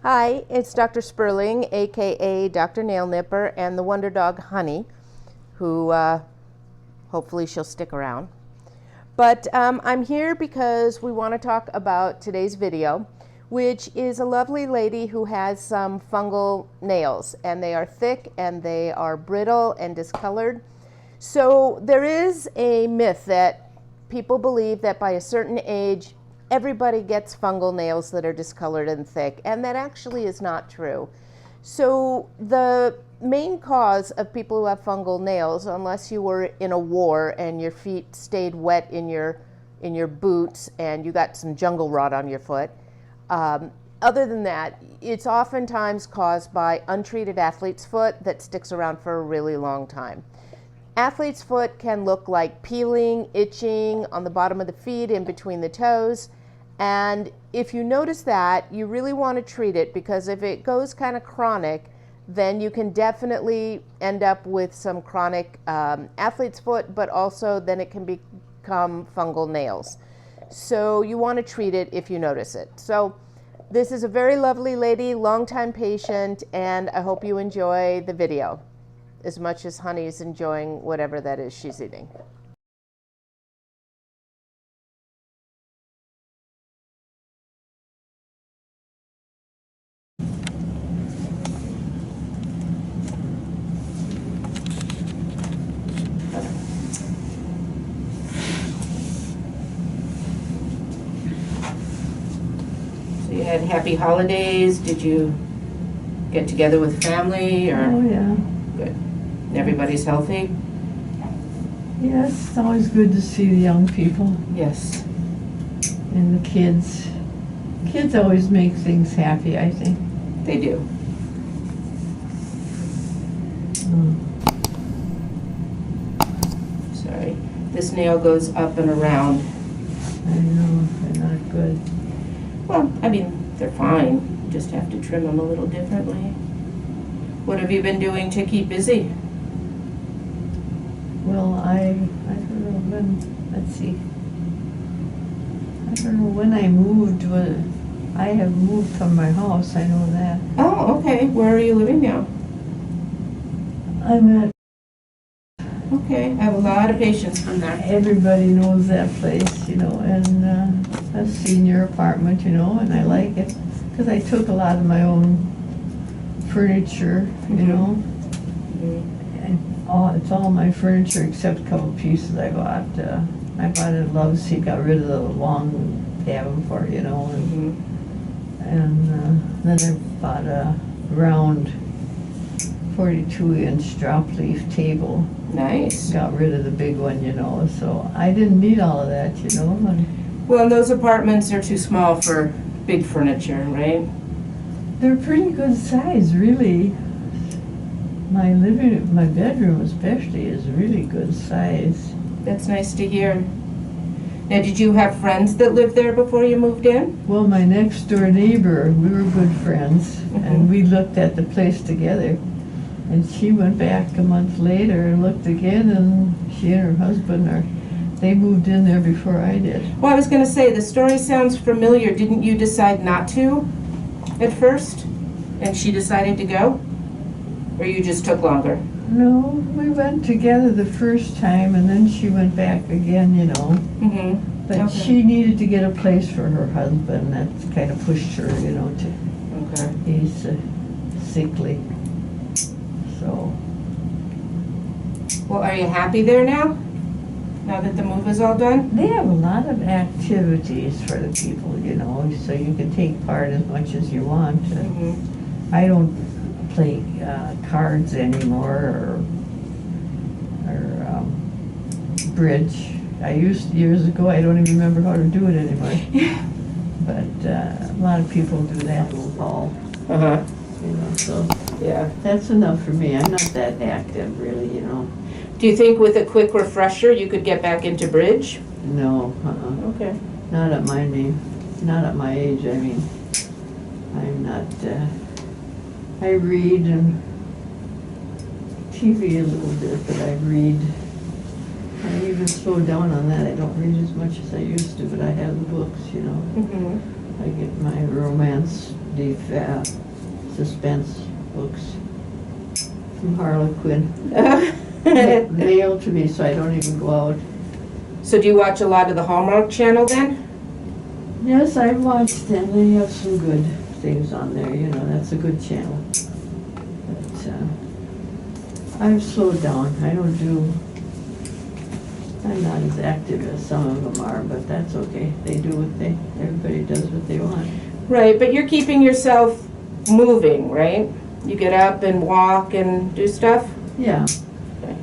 Hi, it's Dr. Sperling, aka Dr. Nail Nipper, and the Wonder Dog Honey, who hopefully she'll stick around. But I'm here because we want to talk about today's video, which is a lovely lady who has some fungal nails, and they are thick and they are brittle and discolored. So there is a myth that people believe that by a certain age everybody gets fungal nails that are discolored and thick, and that actually is not true. So the main cause of people who have fungal nails, unless you were in a war and your feet stayed wet in your boots and you got some jungle rot on your foot, other than that, it's oftentimes caused by untreated athlete's foot that sticks around for a really long time. Athlete's foot can look like peeling, itching on the bottom of the feet, in between the toes. And if you notice that, you really want to treat it, because if it goes kind of chronic, then you can definitely end up with some chronic athlete's foot, but also then it can become fungal nails. So you want to treat it if you notice it. So this is a very lovely lady, longtime patient, and I hope you enjoy the video as much as Honey's enjoying whatever that is she's eating. So you had happy holidays. Did you get together with family? Or? Oh, yeah. Good. Everybody's healthy? Yes, it's always good to see the young people. Yes. And the kids. Kids always make things happy, I think. They do. Sorry. This nail goes up and around. I know, they're not good. Well, I mean, they're fine. You just have to trim them a little differently. What have you been doing to keep busy? Well, I don't know when, let's see. I don't know when I moved, but I have moved from my house, I know that. Oh, okay. Where are you living now? I'm at, Okay, I have a lot of patients from there. everybody knows that place, you know, and a senior apartment, you know, and I like it. Because I took a lot of my own furniture, you know. And it's all my furniture except a couple pieces I bought. I bought a love seat, got rid of the long Davenport, you know. And then I bought a round 42-inch drop leaf table. Nice. Got rid of the big one, you know, so I didn't need all of that, you know. Well, those apartments are too small for big furniture, right? They're pretty good size, really. My bedroom especially is really good size. That's nice to hear. Now, did you have friends that lived there before you moved in? Well, my next door neighbor, we were good friends, and we looked at the place together. And she went back a month later and looked again, and she and her husband they moved in there before I did. Well, I was going to say, the story sounds familiar. Didn't you decide not to at first? And she decided to go? Or you just took longer? No, we went together the first time, and then she went back again, you know. Mm-hmm. But Okay. she needed to get a place for her husband. That kind of pushed her, you know, to. Okay. He's sickly. So. Well, are you happy there now? Now that the move is all done? They have a lot of activities for the people, you know, so you can take part as much as you want. Mm-hmm. I don't play cards anymore, or bridge. I used years ago. I don't even remember how to do it anymore. But a lot of people do that in the fall. Uh-huh. You know, so Yeah. that's enough for me. I'm not that active, really, you know. Do you think with a quick refresher you could get back into bridge? No, Okay. not at my name, not at my age. I mean, I'm not. I read and TV a little bit, but I read. I even slow down on that. I don't read as much as I used to, but I have the books, you know. Mm-hmm. I get my romance suspense books from Harlequin. Mailed to me, so I don't even go out. So do you watch a lot of the Hallmark Channel then? Yes, I've watched them. They have some good things on there. You know, that's a good channel. But I've slowed down. I'm not as active as some of them are, but that's okay. Everybody does what they want. Right, but you're keeping yourself moving, right? You get up and walk and do stuff? Yeah. Okay.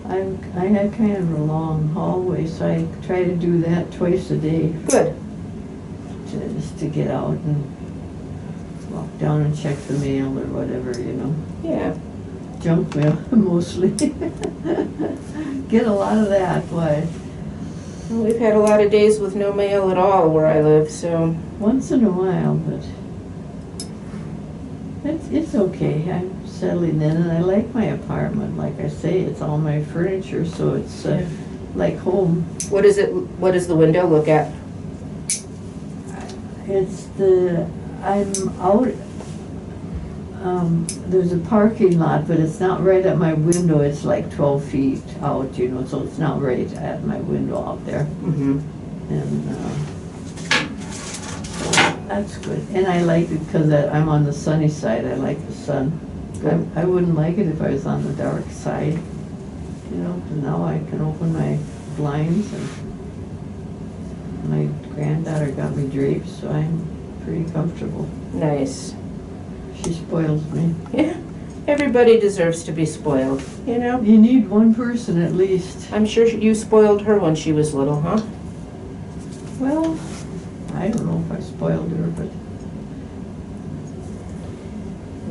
I had kind of a long hallway, so I try to do that twice a day. Good. Just to get out and walk down and check the mail or whatever, you know. Yeah. Junk mail, mostly. Get a lot of that, why? Well, we've had a lot of days with no mail at all where I live, so. Once in a while, but it's okay. I'm settling in, and I like my apartment. Like I say, it's all my furniture, so it's like home. What does the window look at? I'm out, there's a parking lot, but it's not right at my window. It's like 12 feet out, you know, so it's not right at my window out there. Mm-hmm. And that's good. And I like it because I'm on the sunny side. I like the sun. I wouldn't like it if I was on the dark side, you know, 'cause now I can open my blinds, and my granddaughter got me drapes, so I'm pretty comfortable. Nice. She spoils me. Yeah. Everybody deserves to be spoiled, you know? You need one person at least. I'm sure you spoiled her when she was little, huh? Well, I don't know if I spoiled her, but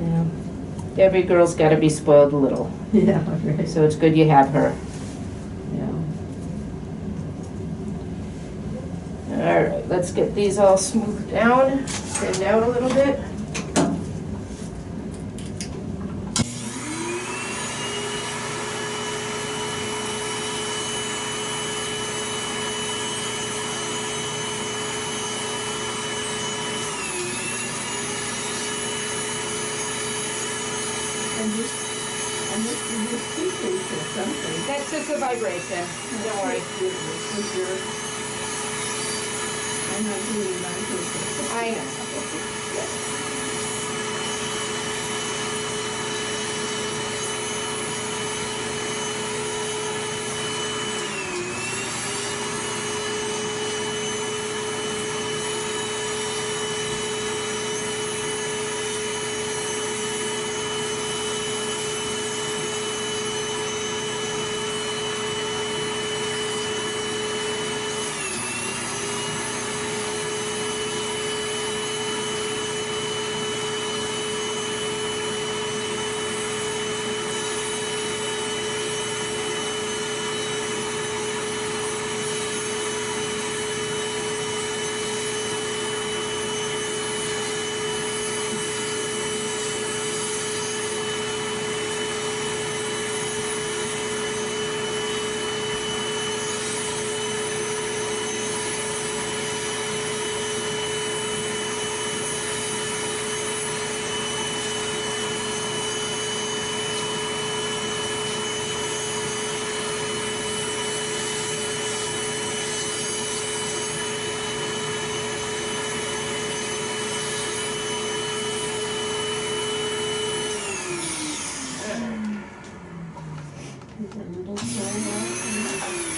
Yeah. Every girl's got to be spoiled a little, yeah, right. so it's good you have her. Yeah. All right, let's get these all smoothed down, thinned out a little bit. I'm just speaking or something. That's just a vibration. Don't worry. I'm not doing my purpose. I know.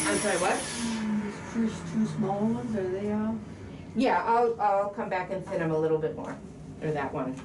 I'm sorry, what? These first two small ones, are they all? Yeah, I'll come back and thin them a little bit more. Or that one.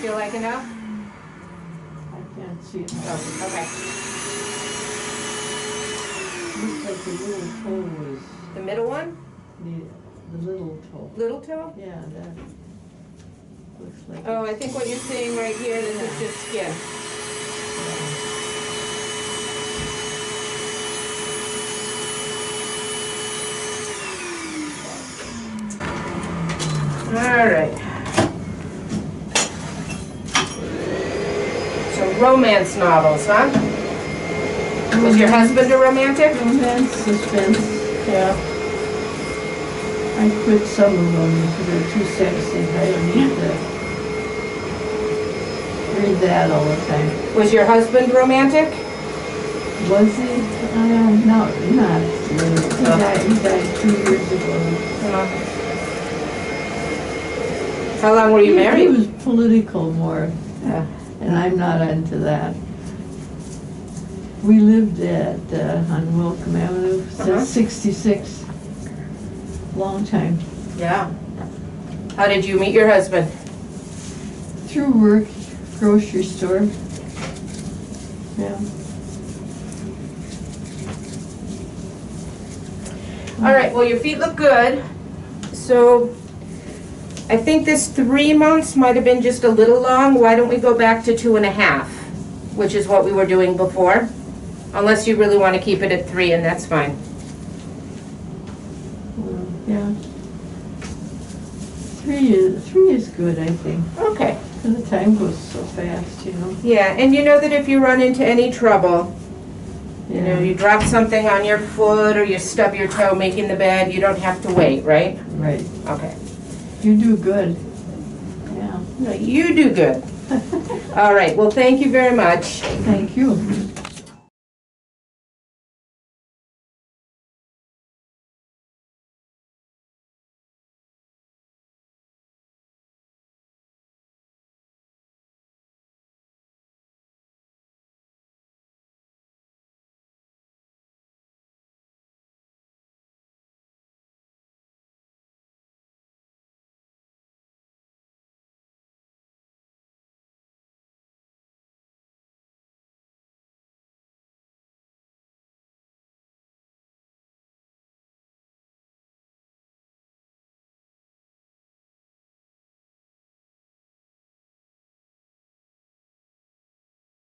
feel like enough? I can't see it. Oh, okay. Looks like the little toe was The middle one? the little toe. Little toe? Yeah, that looks like. Oh, I think what you're seeing right here, this is just skin. All right. So romance novels, huh? Was your husband a romantic? Romance, suspense. Yeah. I quit some of them because they're too sexy. I don't need to read that all the time. Was your husband romantic? Was he? No, not really. He died 2 years ago. How long were you He married? was political more, Yeah. and I'm not into that. We lived on Welcome Avenue since '66. Long time. Yeah. How did you meet your husband? Through work, grocery store. Yeah. All right, well, your feet look good. So I think this 3 months might have been just a little long. Why don't we go back to 2.5, which is what we were doing before? Unless you really want to keep it at 3, and that's fine. Yeah. 3 is good, I think. Okay. And the time goes so fast, you know. Yeah, and you know that if you run into any trouble, you know, you drop something on your foot or you stub your toe making the bed, you don't have to wait, right? Right. Okay. You do good. Yeah. No, you do good. All right, well, thank you very much. Thank you.